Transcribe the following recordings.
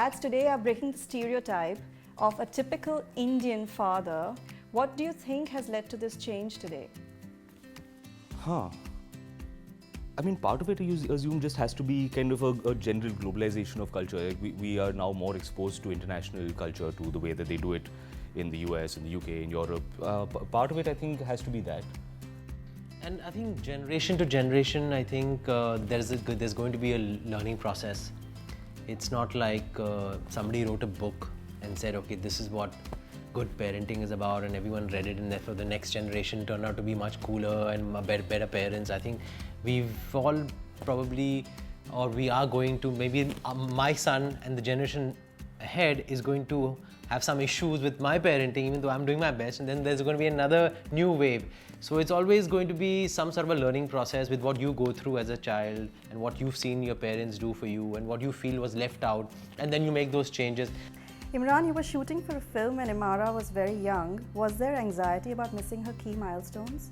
dads today are breaking the stereotype of a typical Indian father. What do you think has led to this change today? I mean, part of it, you assume, just has to be kind of a general globalization of culture. Like we are now more exposed to international culture, to the way that they do it in the US, in the UK, in Europe. Part of it, I think, has to be that. And I think generation to generation, I think there's going to be a learning process. It's not like somebody wrote a book and said, okay, this is what good parenting is about, and everyone read it, and therefore the next generation turned out to be much cooler and better parents. I think we've all probably, or we are going to, maybe my son and the generation ahead is going to have some issues with my parenting, even though I'm doing my best, and then there's going to be another new wave. So it's always going to be some sort of a learning process with what you go through as a child and what you've seen your parents do for you and what you feel was left out, and then you make those changes. Imran, you were shooting for a film when Imara was very young. Was there anxiety about missing her key milestones?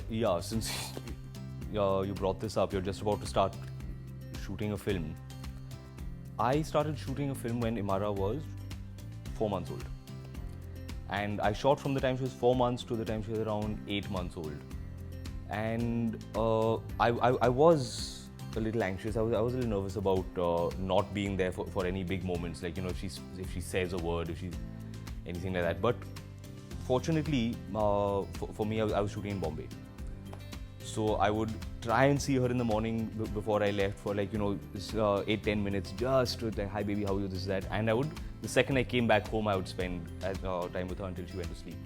Yeah, since you brought this up, you're just about to start shooting a film. I started shooting a film when Imara was 4 months old. And I shot from the time she was 4 months to the time she was around 8 months old. And I was a little anxious. I was a little nervous about not being there for any big moments, like, you know, if she says a word, if she's anything like that. But fortunately, for me, I was shooting in Bombay. So I would try and see her in the morning before I left for, like, you know, 8-10 minutes, just to like, hi baby, how are you, this, that. And the second I came back home, I would spend time with her until she went to sleep.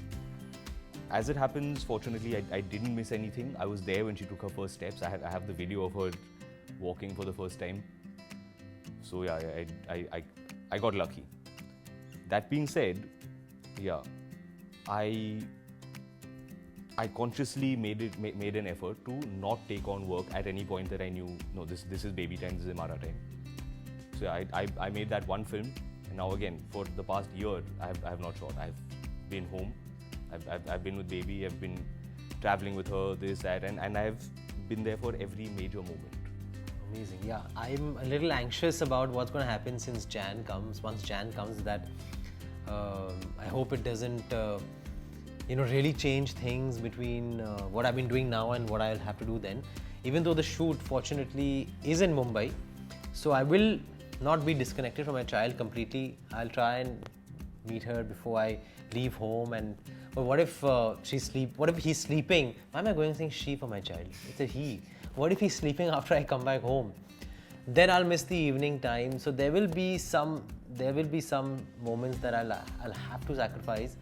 As it happens, fortunately, I didn't miss anything. I was there when she took her first steps. I have the video of her walking for the first time. So yeah, I got lucky. That being said, yeah, I consciously made an effort to not take on work at any point that I knew, no, this is baby time, this is Imara time. So yeah, I made that one film, and now again, for the past year, I have not shot. I've been home, I've been with baby, I've been traveling with her, this, that, and I've been there for every major moment. Amazing, yeah. I'm a little anxious about what's going to happen since Jan comes. Once Jan comes, that I hope it doesn't really change things between what I've been doing now and what I'll have to do then. Even though the shoot, fortunately, is in Mumbai, so I will not be disconnected from my child completely. I'll try and meet her before I leave home. But what if what if he's sleeping? Why am I going to saying she for my child? It's a he. What if he's sleeping after I come back home? Then I'll miss the evening time. So there will be some moments that I'll have to sacrifice.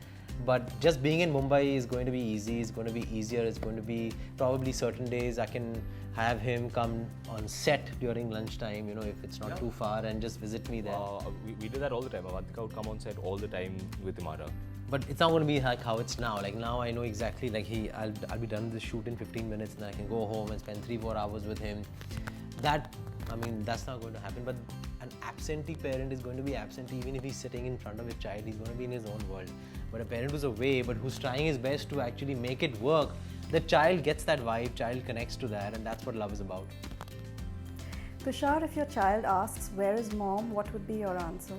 But just being in Mumbai is going to be easy. It's going to be easier. It's going to be probably certain days I can have him come on set during lunchtime, you know, if it's not too far, and just visit me there. We did that all the time. Avantika would come on set all the time with Imara. But it's not going to be like how it's now. Like now I know exactly, like I'll be done with the shoot in 15 minutes and I can go home and spend 3-4 hours with him. That's not going to happen. But an absentee parent is going to be absent even if he's sitting in front of his child. He's going to be in his own world. But a parent who's away, but who's trying his best to actually make it work, the child gets that vibe, child connects to that, and that's what love is about. Tushar, if your child asks, where is mom, what would be your answer?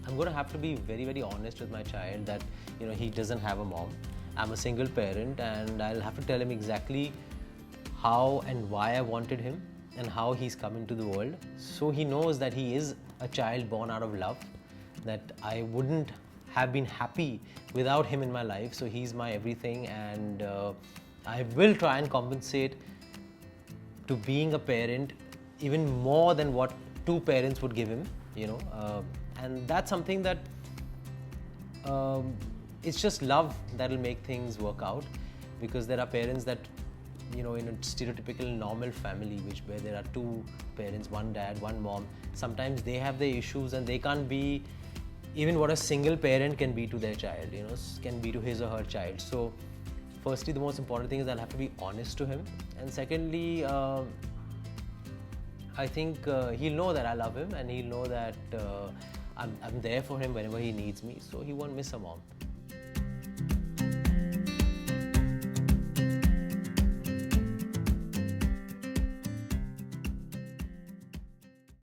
I'm going to have to be very, very honest with my child that, you know, he doesn't have a mom. I'm a single parent, and I'll have to tell him exactly how and why I wanted him and how he's come into the world. So he knows that he is a child born out of love, that I wouldn't have been happy without him in my life. So he's my everything, and I will try and compensate to being a parent even more than what two parents would give him, you know. And that's something that it's just love that'll make things work out, because there are parents that, you know, in a stereotypical normal family where there are two parents, one dad, one mom, sometimes they have their issues and they can't be even what a single parent can be to their child, you know, can be to his or her child. So firstly, the most important thing is I'll have to be honest to him, and secondly, I think he'll know that I love him, and he'll know that I'm there for him whenever he needs me, so he won't miss a mom.